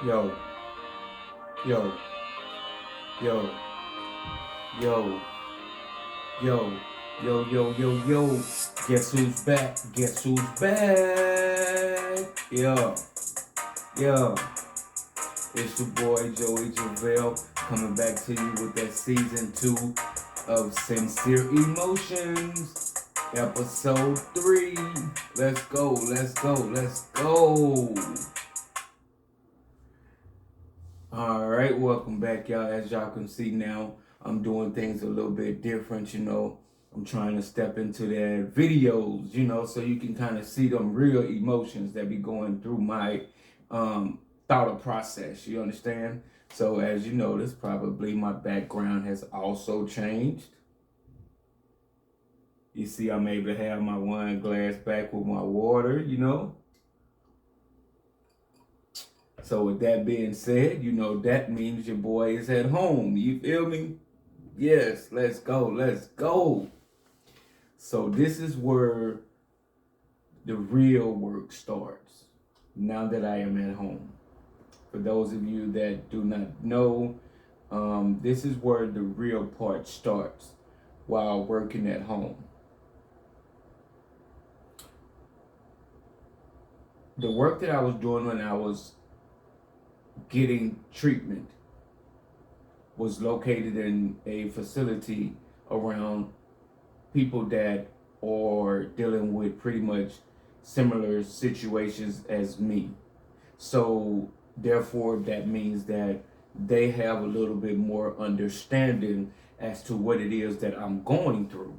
Yo, yo, yo, yo, yo, yo. Guess who's back? Guess who's back? Yo. It's your boy Joey Javale coming back to you with that season 2 of Sincere Emotions, episode 3. Let's go. Alright, welcome back, y'all. As y'all can see now, I'm doing things a little bit different. I'm trying to step into their videos, so you can kind of see them real emotions that be going through my thought process. You understand? So as you notice, probably my background has also changed. You see, I'm able to have my wine glass back with my water. So with that being said, that means your boy is at home. You feel me? Yes, let's go. So this is where the real work starts. Now that I am at home. For those of you that do not know, this is where the real part starts while working at home. The work that I was doing when I was getting treatment was located in a facility around people that are dealing with pretty much similar situations as me. So therefore that means that they have a little bit more understanding as to what it is that I'm going through.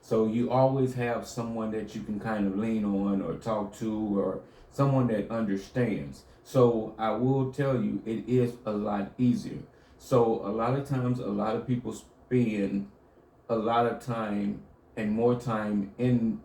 So you always have someone that you can kind of lean on or talk to, or someone that understands. So I will tell you, it is a lot easier. So a lot of times, a lot of people spend a lot of time and more time in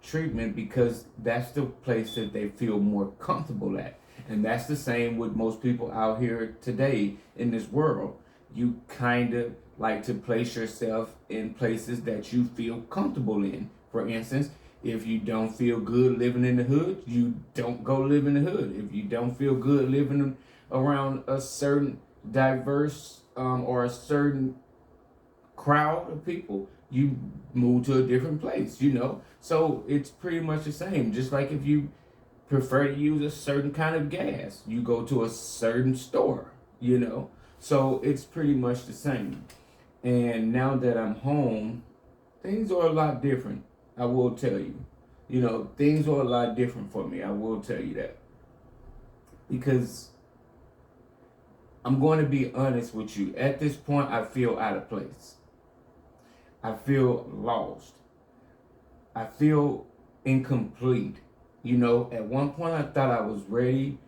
treatment because that's the place that they feel more comfortable at. And that's the same with most people out here today in this world. You kind of like to place yourself in places that you feel comfortable in. For instance, if you don't feel good living in the hood, you don't go live in the hood. If you don't feel good living around a certain diverse or a certain crowd of people, you move to a different place. So it's pretty much the same. Just like if you prefer to use a certain kind of gas, you go to a certain store. So it's pretty much the same. And now that I'm home, things are a lot different. I will tell you. Things are a lot different for me. I will tell you that. Because I'm going to be honest with you. At this point, I feel out of place. I feel lost. I feel incomplete. At one point I thought I was ready.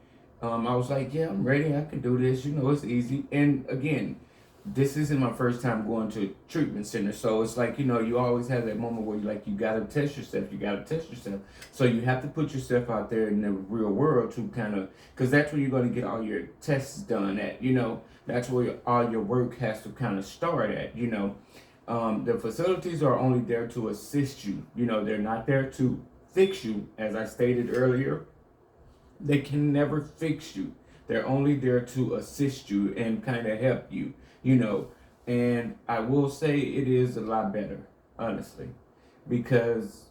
I was like, yeah, I'm ready. I can do this. It's easy. And again, this isn't my first time going to a treatment center. So it's like, you always have that moment where you got to test yourself. You got to test yourself. So you have to put yourself out there in the real world to kind of, because that's where you're going to get all your tests done at. That's where all your work has to kind of start at. The facilities are only there to assist you. They're not there to fix you. As I stated earlier, they can never fix you. They're only there to assist you and kind of help you. And I will say it is a lot better, honestly, because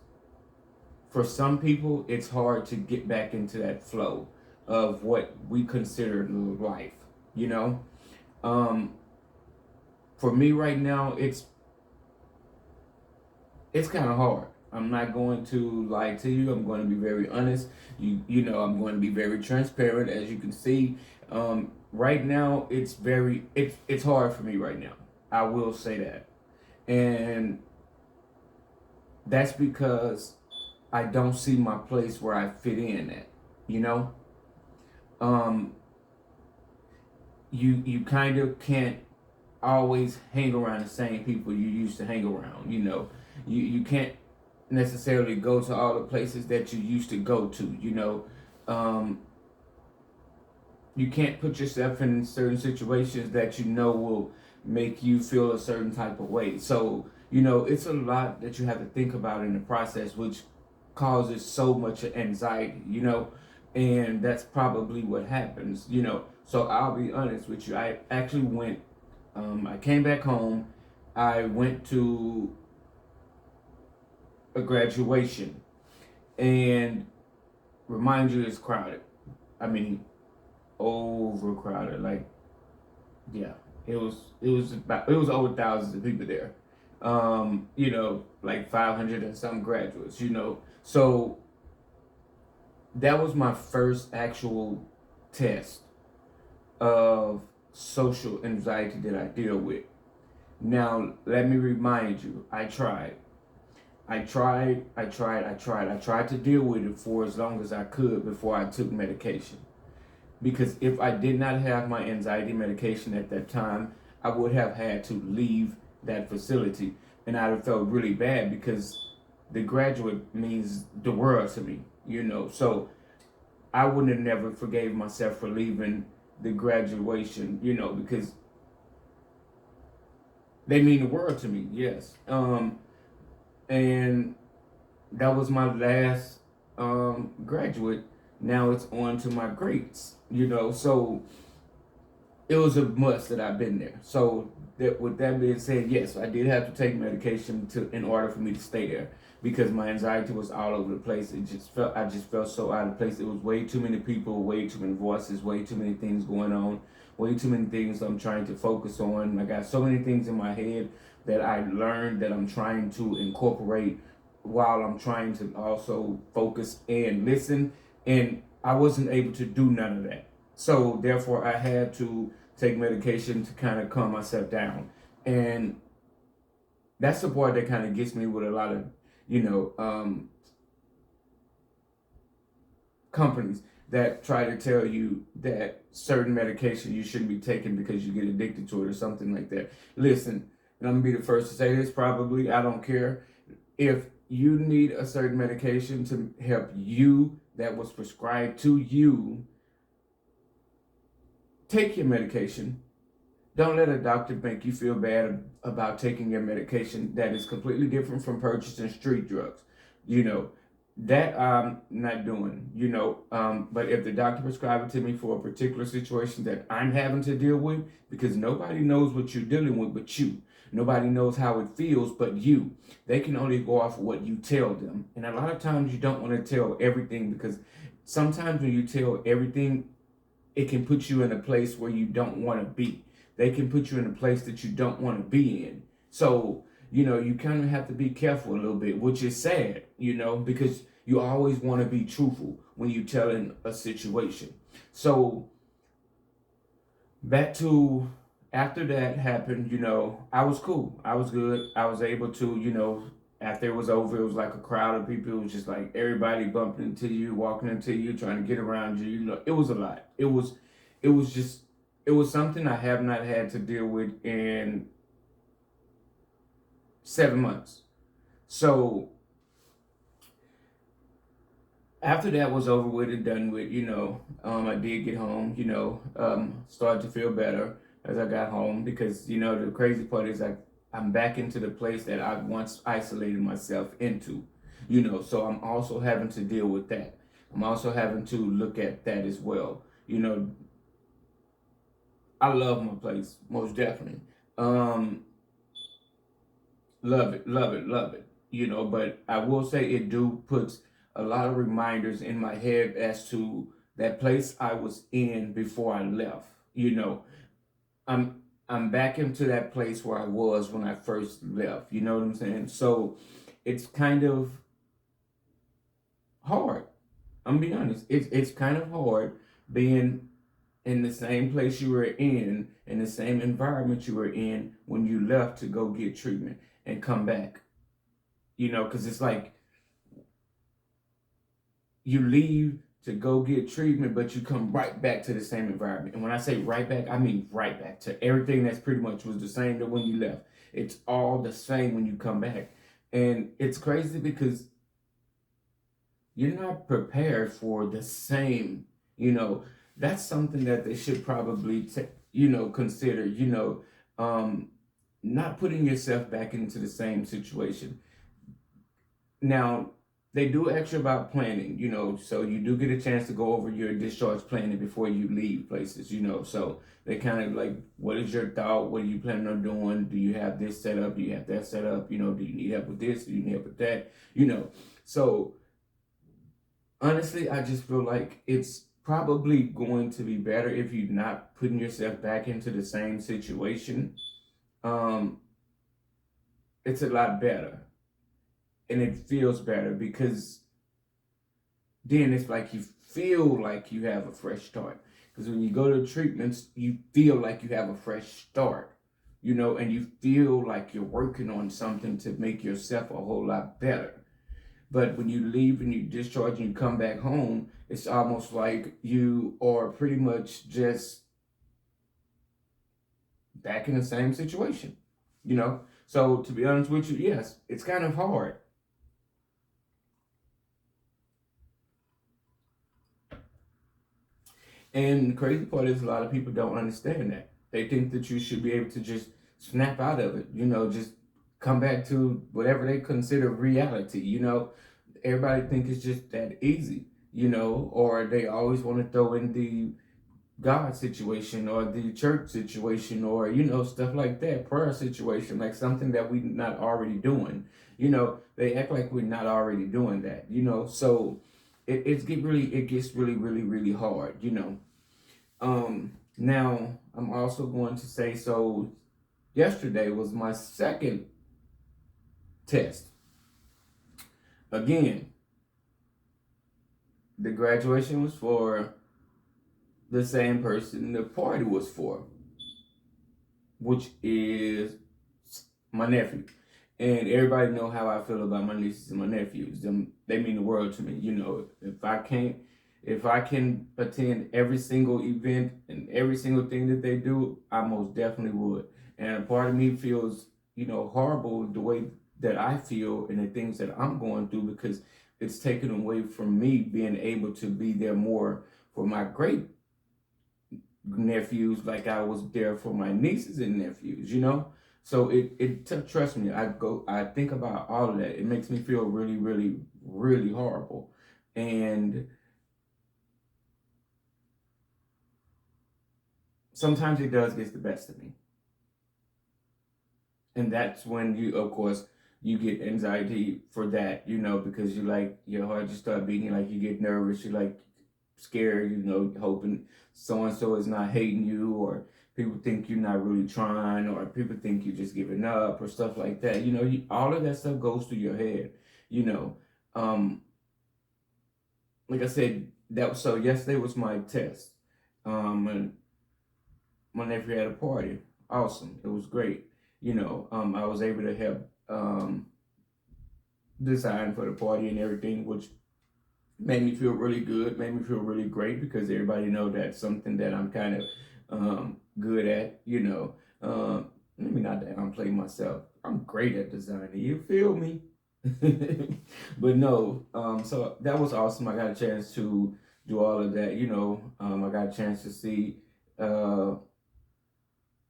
for some people, it's hard to get back into that flow of what we consider life, you know? Um, for me right now, it's kind of hard. I'm not going to lie to you. I'm going to be very honest. I'm going to be very transparent. As you can see, right now it's hard for me right now. I will say that, and that's because I don't see my place where I fit in at. You know, um, you kind of can't always hang around the same people you used to hang around. You can't necessarily go to all the places that you used to go to. Um, you can't put yourself in certain situations that will make you feel a certain type of way. So, it's a lot that you have to think about in the process, which causes so much anxiety. And that's probably what happens, you know. So I'll be honest with you. I actually went, I came back home. I went to a graduation, and remind you, it's crowded. I mean, overcrowded. Like, yeah, it was over thousands of people there. You know, like 500 and some graduates. You know, so that was my first actual test of social anxiety that I deal with. Now, let me remind you, I tried. I tried to deal with it for as long as I could before I took medication. Because if I did not have my anxiety medication at that time, I would have had to leave that facility. And I'd have felt really bad because the graduate means the world to me, you know. So I wouldn't have never forgave myself for leaving the graduation, you know, because they mean the world to me, yes. And that was my last graduate. Now it's on to my grades, you know. So it was a must that I've been there. So that, with that being said, yes, I did have to take medication to in order for me to stay there because my anxiety was all over the place. I just felt so out of place. It was way too many people, way too many voices, way too many things going on, way too many things I'm trying to focus on. I got so many things in my head that I learned that I'm trying to incorporate while I'm trying to also focus and listen. And I wasn't able to do none of that. So therefore I had to take medication to kind of calm myself down. And that's the part that kind of gets me with a lot of, you know, companies that try to tell you that certain medication you shouldn't be taking because you get addicted to it or something like that. Listen, and I'm gonna be the first to say this, probably, I don't care. If you need a certain medication to help you that was prescribed to you, take your medication. Don't let a doctor make you feel bad about taking your medication that is completely different from purchasing street drugs. You know, that I'm not doing, you know. But if the doctor prescribed it to me for a particular situation that I'm having to deal with, because nobody knows what you're dealing with but you. Nobody knows how it feels but you. They can only go off of what you tell them. And a lot of times you don't want to tell everything because sometimes when you tell everything, it can put you in a place where you don't want to be. They can put you in a place that you don't want to be in. So, you know, you kind of have to be careful a little bit, which is sad, you know, because you always want to be truthful when you're telling a situation. So, back to after that happened, you know, I was cool. I was good. I was able to, you know, after it was over, it was like a crowd of people. It was just like everybody bumping into you, walking into you, trying to get around you. You know, it was a lot. It was just, it was something I have not had to deal with in 7 months. So after that was over with and done with, you know, I did get home, you know, started to feel better as I got home because, you know, the crazy part is I'm back into the place that I once isolated myself into, you know, so I'm also having to deal with that. I'm also having to look at that as well. You know, I love my place, most definitely. Um, Love it, love it, love it. You know, but I will say it do puts a lot of reminders in my head as to that place I was in before I left. You know, I'm back into that place where I was when I first left. You know what I'm saying? So it's kind of hard. I'm gonna be honest. It's kind of hard being in the same place you were in the same environment you were in when you left to go get treatment and come back. You know, because it's like you leave to go get treatment, but you come right back to the same environment. And when I say right back, I mean right back to everything that's pretty much was the same to when you left. It's all the same when you come back. And it's crazy because you're not prepared for the same, you know, that's something that they should probably, you know, consider, you know, not putting yourself back into the same situation. Now, they do ask you about planning, so you do get a chance to go over your discharge planning before you leave places, so they kind of like, what is your thought? What are you planning on doing? Do you have this set up? Do you have that set up? Do you need help with this? Do you need help with that? So honestly, I just feel like it's probably going to be better if you're not putting yourself back into the same situation. Um, it's a lot better and it feels better because then it's like you feel like you have a fresh start. Because when you go to treatments, you feel like you have a fresh start, and you feel like you're working on something to make yourself a whole lot better. But when you leave and you discharge and you come back home, it's almost like you are pretty much just back in the same situation, So to be honest with you, yes, it's kind of hard. And the crazy part is a lot of people don't understand that. They think that you should be able to just snap out of it, just come back to whatever they consider reality, Everybody think it's just that easy, or they always want to throw in the God situation or the church situation or, stuff like that, prayer situation, like something that we're not already doing. They act like we're not already doing that, so it gets really, really, really hard, Now I'm also going to say, so yesterday was my second test. Again, the graduation was for the same person the party was for, which is my nephew. And everybody know how I feel about my nieces and my nephews. They mean the world to me. If I can attend every single event and every single thing that they do, I most definitely would. And a part of me feels, horrible the way that I feel and the things that I'm going through because it's taken away from me being able to be there more for my great nephews like I was there for my nieces and nephews, So trust me, I think about all of that. It makes me feel really, really, really horrible. And sometimes it does get the best of me. And that's when of course, you get anxiety for that, because your heart just start beating, like you get nervous, you like scared, hoping so and so is not hating you, or people think you're not really trying, or people think you're just giving up, or stuff like that. All of that stuff goes through your head. You know, um, like I said, so yesterday was my test. And my nephew had a party. Awesome, it was great. I was able to help design for the party and everything, which made me feel really good, made me feel really great because everybody know that's something that I'm kind of good at, let me not downplay myself. I'm great at designing, you feel me? But no, so that was awesome. I got a chance to do all of that, I got a chance to see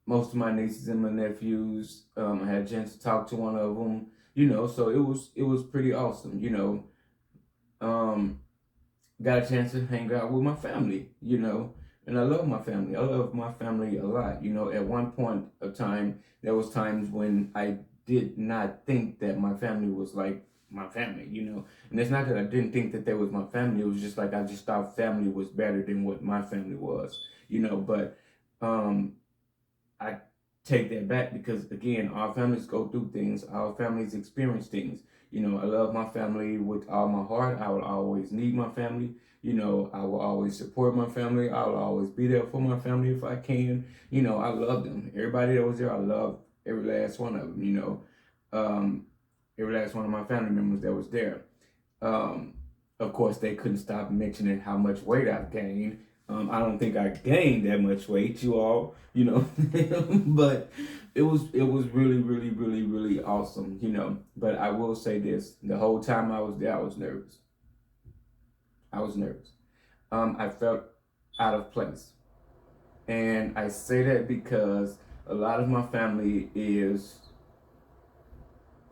most of my nieces and my nephews. I had a chance to talk to one of them, so it was pretty awesome, um, got a chance to hang out with my family, and I love my family. I love my family a lot. At one point of time, there was times when I did not think that my family was like my family, And it's not that I didn't think that they was my family. It was just like I just thought family was better than what my family was, But I take that back because again, our families go through things, our families experience things. I love my family with all my heart. I will always need my family. I will always support my family. I will always be there for my family if I can. I love them. Everybody that was there, I love every last one of them. Um, every last one of my family members that was there. Um, of course, they couldn't stop mentioning how much weight I've gained. I don't think I gained that much weight, you all, but it was really, really, really, really awesome, But I will say this: the whole time I was there, I was nervous. I was nervous. I felt out of place, and I say that because a lot of my family is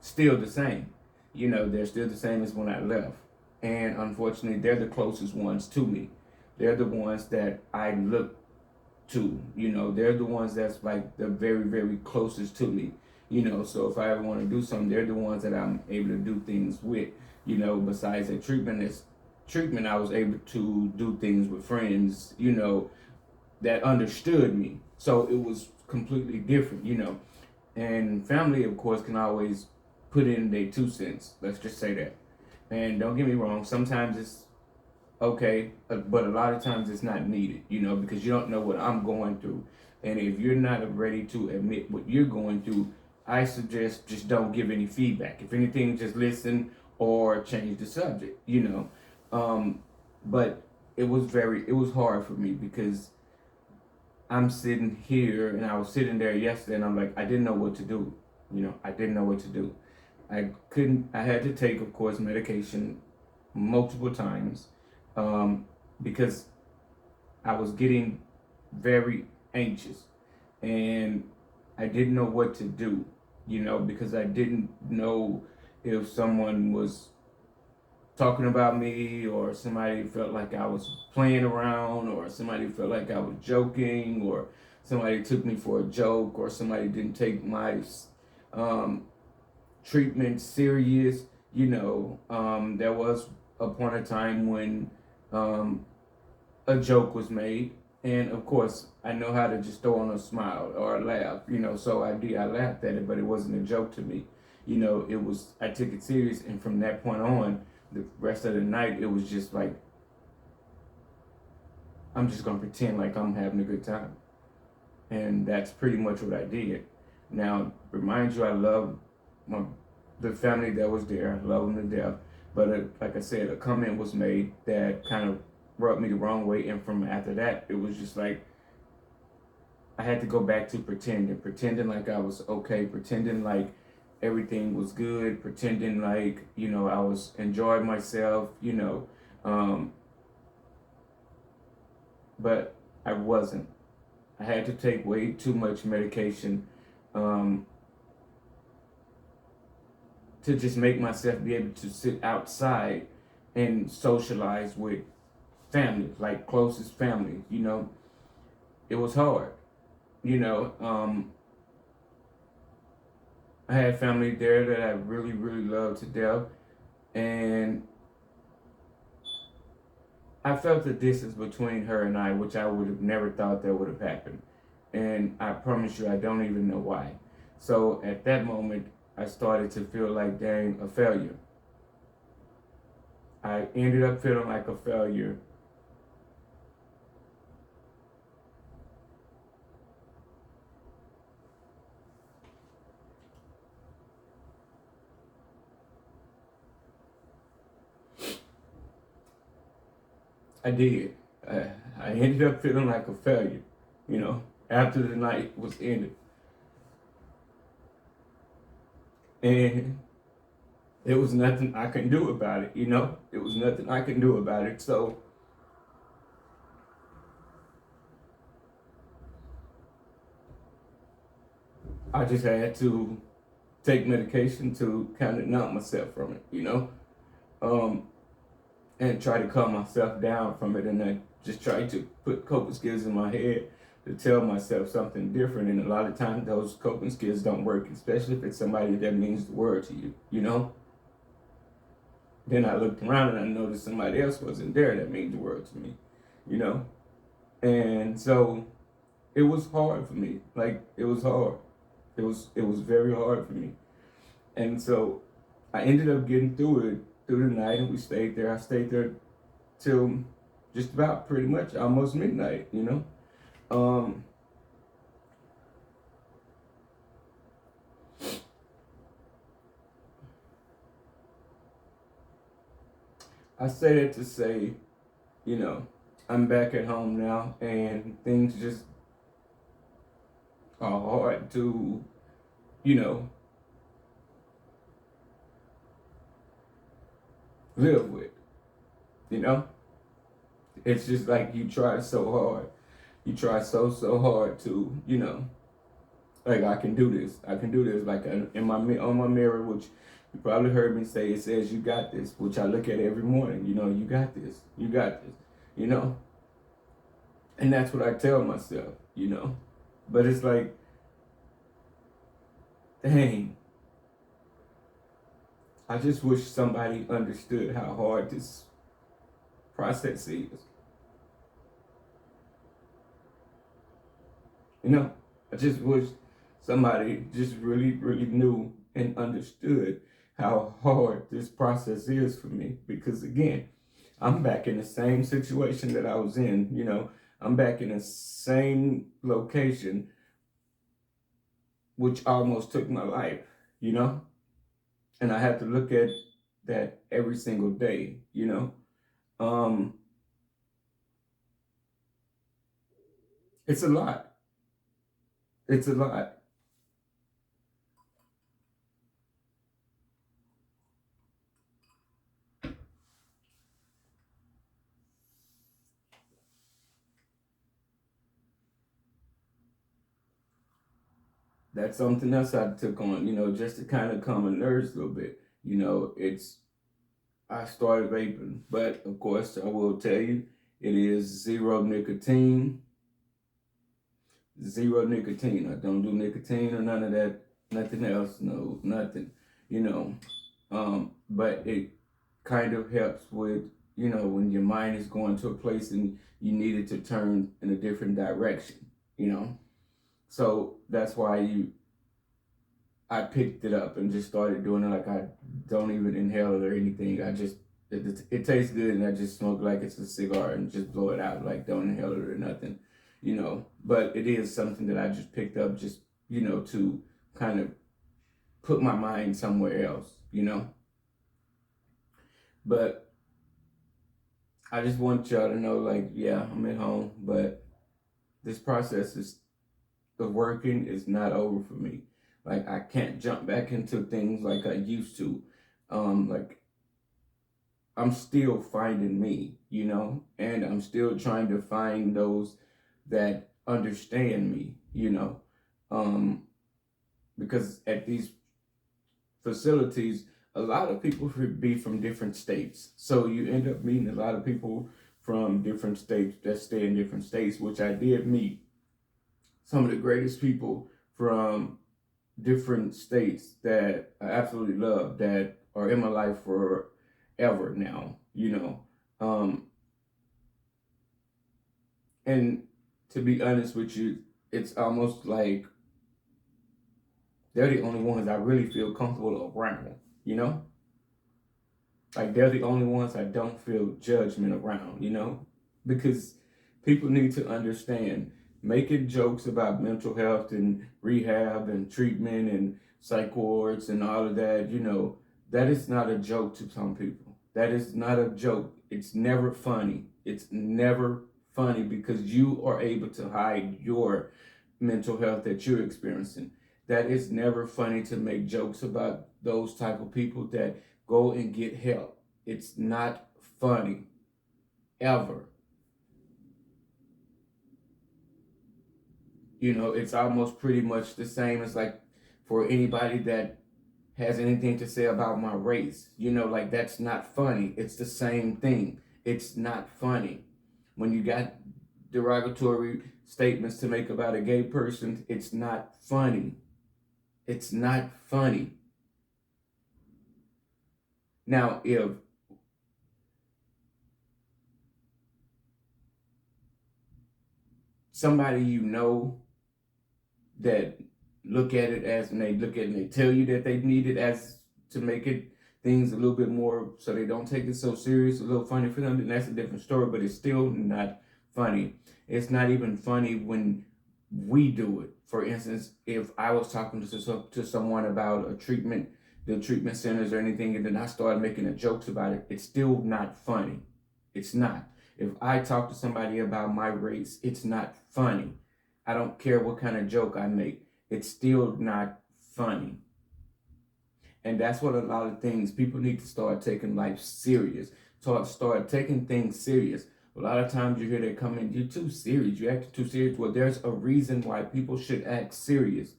still the same. they're still the same as when I left. And unfortunately, they're the closest ones to me. They're the ones that I look to. They're the ones that's like the very, very closest to me. So if I ever want to do something, they're the ones that I'm able to do things with. Besides the treatment, I was able to do things with friends, that understood me. So it was completely different. And family, of course, can always put in their 2 cents. Let's just say that. And don't get me wrong, sometimes it's okay, but a lot of times it's not needed, because you don't know what I'm going through. And if you're not ready to admit what you're going through, I suggest just don't give any feedback. If anything, just listen or change the subject. But it was hard for me because I'm sitting here and I was sitting there yesterday and I'm like, I didn't know what to do. I didn't know what to do. I had to take, of course, medication multiple times because I was getting very anxious and I didn't know what to do, because I didn't know if someone was talking about me or somebody felt like I was playing around or somebody felt like I was joking or somebody took me for a joke or somebody didn't take my um, treatment serious. There was upon a time when a joke was made, and of course I know how to just throw on a smile or a laugh, so I laughed at it, but it wasn't a joke to me. I took it serious, and from that point on, the rest of the night, it was just like, I'm just gonna pretend like I'm having a good time. And that's pretty much what I did. Now, remind you, I love the family that was there. I love them to death. But like I said, a comment was made that kind of rubbed me the wrong way. And from after that, it was just like, I had to go back to pretending like I was okay, pretending like everything was good, pretending like, I was enjoying myself, but I wasn't. I had to take way too much medication to just make myself be able to sit outside and socialize with family, like closest family. It was hard. you know, um, I had family there that I really, really loved to death, and I felt the distance between her and I, which I would have never thought that would have happened. And I promise you, I don't even know why. So at that moment, I started to feel like, dang, a failure. I ended up feeling like a failure. I did. I ended up feeling like a failure, after the night was ended. And there was nothing I can do about it. There was nothing I can do about it. So I just had to take medication to kind of numb myself from it, um, and try to calm myself down from it. And I just try to put coping skills in my head to tell myself something different. And a lot of times those coping skills don't work, especially if it's somebody that means the world to you. Then I looked around and I noticed somebody else wasn't there that means the world to me, you know? And so it was hard for me. Like, it was hard. It was very hard for me. And so I ended up getting through it through the night, and we stayed there. I stayed there till just about pretty much almost midnight. Um, I say that to say, you know, I'm back at home now, and things just are hard to, you know, live with. You know, it's just like you try so hard. You try so hard to, like, I can do this. I can do this. Like in my on my mirror, which You probably heard me say it says you got this, which I look at every morning. You know, you got this. You got this. You know, and that's what I tell myself. You know, but it's like, dang, I just wish somebody understood how hard this process is. You know, I just wish somebody just really, really knew and understood how hard this process is for me. Because again, I'm back in the same situation that I was in. You know, I'm back in the same location, which almost took my life, you know? And I have to look at that every single day, you know? Um, it's a lot. It's a lot. That's something else I took on, you know, just to kind of calm my nerves a little bit. You know, I started vaping, but of course, I will tell you, it is zero nicotine, zero nicotine. I don't do nicotine or none of that, nothing else, no, nothing, you know. But it kind of helps with, you know, when your mind is going to a place and you need it to turn in a different direction, you know. So that's why I picked it up and just started doing it. Like, I don't even inhale it or anything. It tastes good, and I just smoke like it's a cigar and just blow it out. Like, don't inhale it or nothing, you know. But it is something that I just picked up, just, you know, to kind of put my mind somewhere else, you know. But I just want y'all to know, like, yeah, I'm at home, but this process is of working is not over for me. Like, I can't jump back into things like I used to. Like, I'm still finding me, you know, and I'm still trying to find those that understand me, you know, um, because at these facilities, a lot of people could be from different states. So you end up meeting a lot of people from different states that stay in different states, which I did meet some of the greatest people from different states that I absolutely love, that are in my life forever now, you know. And to be honest with you, it's almost like they're the only ones I really feel comfortable around, you know? Like, they're the only ones I don't feel judgment around, you know? Because people need to understand, making jokes about mental health and rehab and treatment and psych wards and all of that, you know, that is not a joke to some people. That is not a joke. It's never funny. It's never funny because you are able to hide your mental health that you're experiencing. That is never funny to make jokes about those type of people that go and get help. It's not funny ever. You know, it's almost pretty much the same as, like, for anybody that has anything to say about my race. You know, like, that's not funny. It's the same thing. It's not funny. When you got derogatory statements to make about a gay person, it's not funny. It's not funny. Now, if somebody you know that look at it as, and they look at it and they tell you that they need it as to make it things a little bit more so they don't take it so serious, a little funny for them, then that's a different story, but it's still not funny. It's not even funny when we do it. For instance, if I was talking to someone about a treatment, the treatment centers or anything, and then I started making a jokes about it, it's still not funny. It's not. If I talk to somebody about my race, it's not funny. I don't care what kind of joke I make. It's still not funny. And that's what a lot of things, people need to start taking life serious. Start taking things serious. A lot of times you hear they come in, you're too serious, you're acting too serious. Well, there's a reason why people should act serious.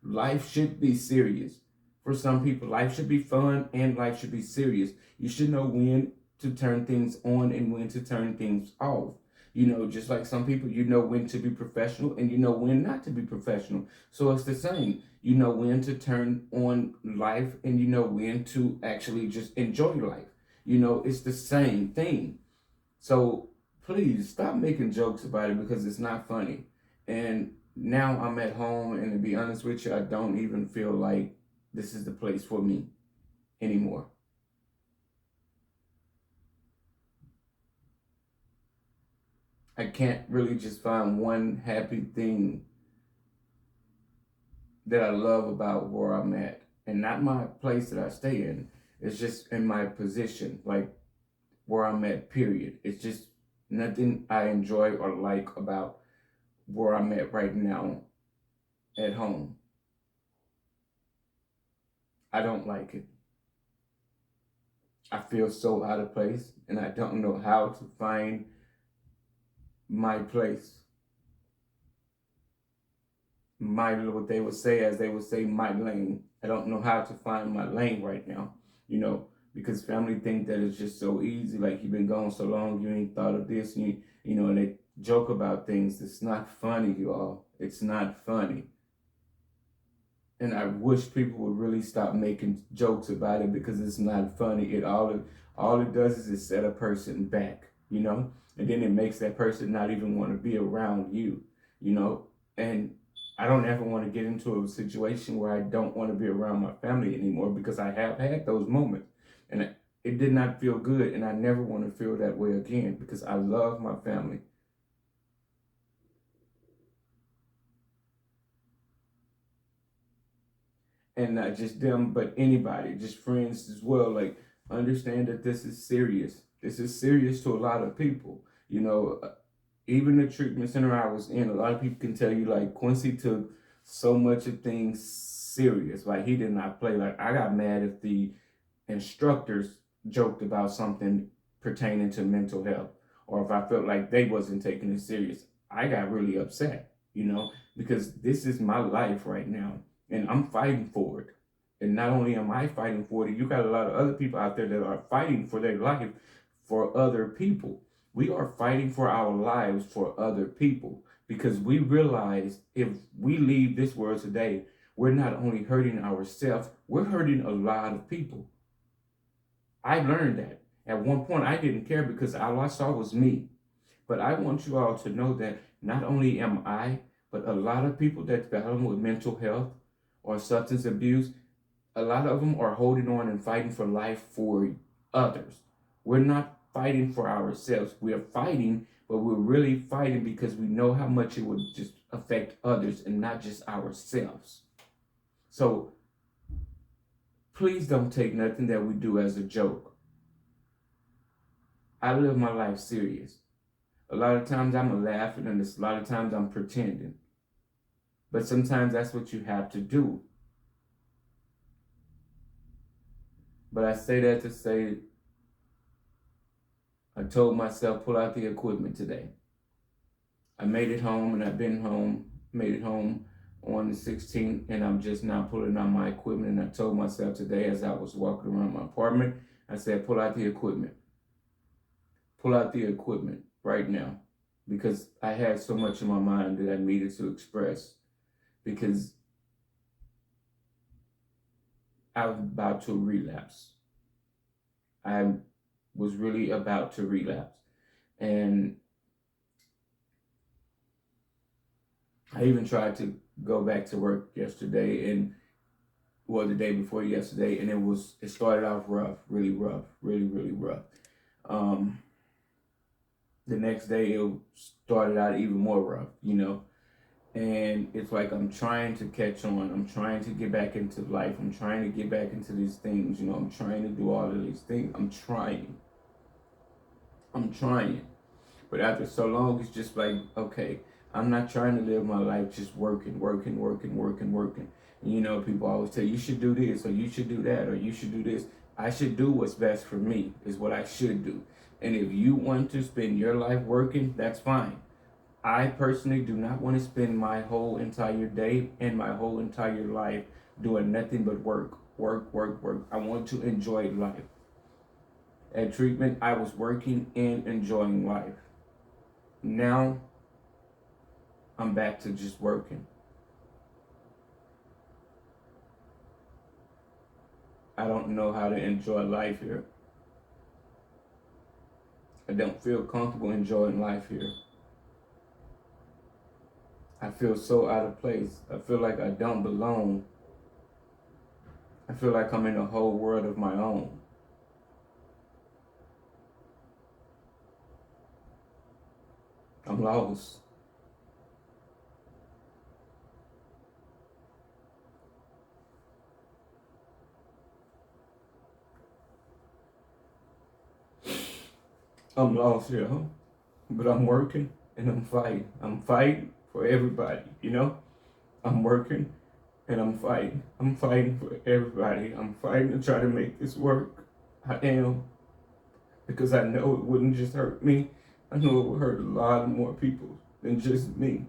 Life should be serious. for some people. Life should be fun and life should be serious. You should know when to turn things on and when to turn things off. You know, just like some people, you know when to be professional and you know when not to be professional. So it's the same. You know when to turn on life and you know when to actually just enjoy life. You know, it's the same thing. So please stop making jokes about it because it's not funny. And now I'm at home, and to be honest with you, I don't even feel like this is the place for me anymore. I can't really just find one happy thing that I love about where I'm at. And not my place that I stay in. It's just in my position, like where I'm at, period. It's just nothing I enjoy or like about where I'm at right now at home. I don't like it. I feel so out of place and I don't know how to find my place. My, what they would say, as they would say, my lane. I don't know how to find my lane right now, you know, because family think that it's just so easy. Like, you've been gone so long, you ain't thought of this, and you know, and they joke about things. It's not funny, you all. It's not funny. And I wish people would really stop making jokes about it because it's not funny. All it does is it set a person back, you know, and then it makes that person not even want to be around you, you know. And I don't ever want to get into a situation where I don't want to be around my family anymore because I have had those moments, and it did not feel good, and I never want to feel that way again because I love my family. And not just them, but anybody, just friends as well. Like, understand that this is serious. This is serious to a lot of people. You know, even the treatment center I was in, a lot of people can tell you, like, Quincy took so much of things serious. Like, he did not play. Like, I got mad if the instructors joked about something pertaining to mental health, or if I felt like they wasn't taking it serious. I got really upset, you know, because this is my life right now and I'm fighting for it. And not only am I fighting for it, you got a lot of other people out there that are fighting for their life for other people. We are fighting for our lives for other people because we realize if we leave this world today, we're not only hurting ourselves, we're hurting a lot of people. I learned that. At one point, I didn't care because all I saw was me. But I want you all to know that not only am I, but a lot of people that battle with mental health or substance abuse, a lot of them are holding on and fighting for life for others. We're not fighting for ourselves. We are fighting, but we're really fighting because we know how much it would just affect others and not just ourselves. So please don't take nothing that we do as a joke. I live my life serious. A lot of times I'm laughing and a lot of times I'm pretending. But sometimes that's what you have to do. But I say that to say, I told myself, pull out the equipment today. I made it home and I've been home, made it home on the 16th, and I'm just now pulling out my equipment. And I told myself today as I was walking around my apartment, I said, pull out the equipment. Pull out the equipment right now. Because I had so much in my mind that I needed to express. Because I was about to relapse. I was really about to relapse. And I even tried to go back to work yesterday and well, the day before yesterday, and it started off rough, really rough, really rough. Um, the next day it started out even more rough, you know. And it's like I'm trying to catch on. I'm trying to get back into life. I'm trying to get back into these things, you know. I'm trying to do all of these things. I'm trying. I'm trying. But after so long, it's just like, okay, I'm not trying to live my life just working. And, you know, people always tell you should do this or you should do that or you should do this. I should do what's best for me is what I should do. And if you want to spend your life working, that's fine. I personally do not want to spend my whole entire day and my whole entire life doing nothing but work. work, work, work. I want to enjoy life. At treatment, I was working and enjoying life. Now, I'm back to just working. I don't know how to enjoy life here. I don't feel comfortable enjoying life here. I feel so out of place. I feel like I don't belong. I feel like I'm in a whole world of my own. I'm lost. I'm lost here, huh? But I'm working and I'm fighting. I'm fighting for everybody, you know? I'm working and I'm fighting. I'm fighting for everybody. I'm fighting to try to make this work. I am. Because I know it wouldn't just hurt me. I know it would hurt a lot more people than just me.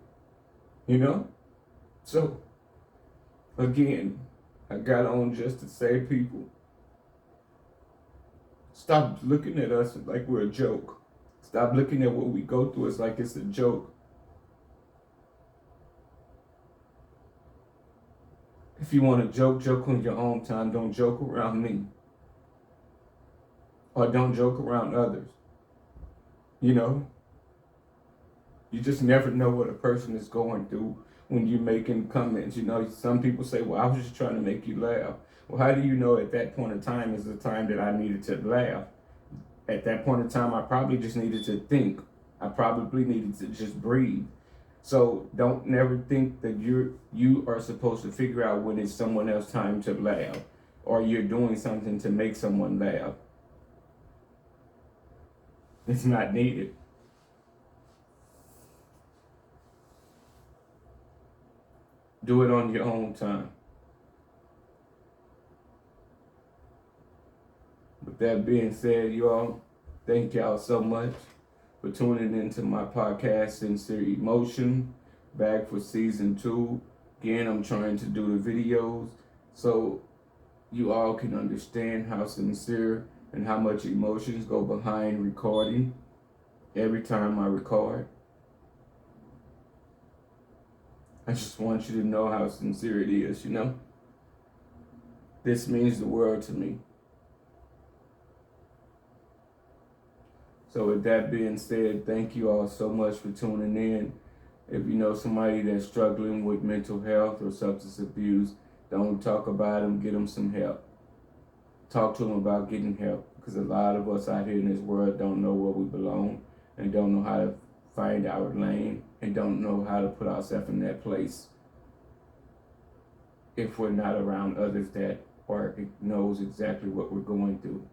You know? So, again, I got on just to say, people, stop looking at us like we're a joke. Stop looking at what we go through as like it's a joke. If you want to joke, joke on your own time. Don't joke around me. Or don't joke around others. You know? You just never know what a person is going through when you're making comments. You know, some people say, well, I was just trying to make you laugh. Well, how do you know at that point in time is the time that I needed to laugh? At that point in time, I probably just needed to think. I probably needed to just breathe. So don't never think that you are supposed to figure out when it's someone else's time to laugh, or you're doing something to make someone laugh. It's not needed. Do it on your own time. With that being said, y'all, thank y'all so much for tuning into my podcast, Sincere Emotion, back for season 2. Again, I'm trying to do the videos so you all can understand how sincere and how much emotions go behind recording every time I record. I just want you to know how sincere it is, you know? This means the world to me. So with that being said, thank you all so much for tuning in. If you know somebody that's struggling with mental health or substance abuse, don't talk about them, get them some help. Talk to them about getting help, because a lot of us out here in this world don't know where we belong and don't know how to find our lane and don't know how to put ourselves in that place if we're not around others that knows exactly what we're going through.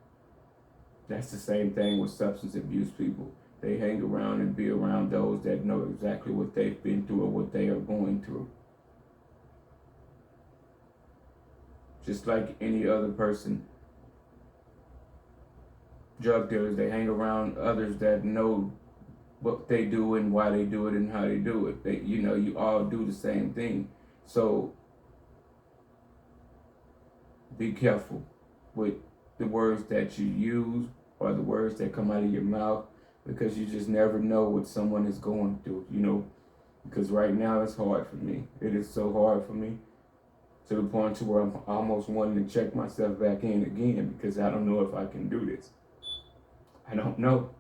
That's the same thing with substance abuse people. They hang around and be around those that know exactly what they've been through or what they are going through. Just like any other person. Drug dealers, they hang around others that know what they do and why they do it and how they do it. They, you all do the same thing. So be careful with the words that you use or the words that come out of your mouth, because you just never know what someone is going through, because right now it's hard for me. It is so hard for me, to the point to where I'm almost wanting to check myself back in again, because I don't know if I can do this. I don't know.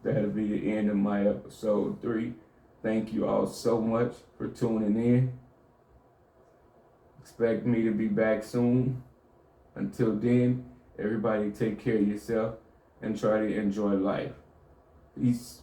That'll be the end of my episode 3. Thank you all so much for tuning in. Expect me to be back soon. Until then, everybody take care of yourself and try to enjoy life. Peace.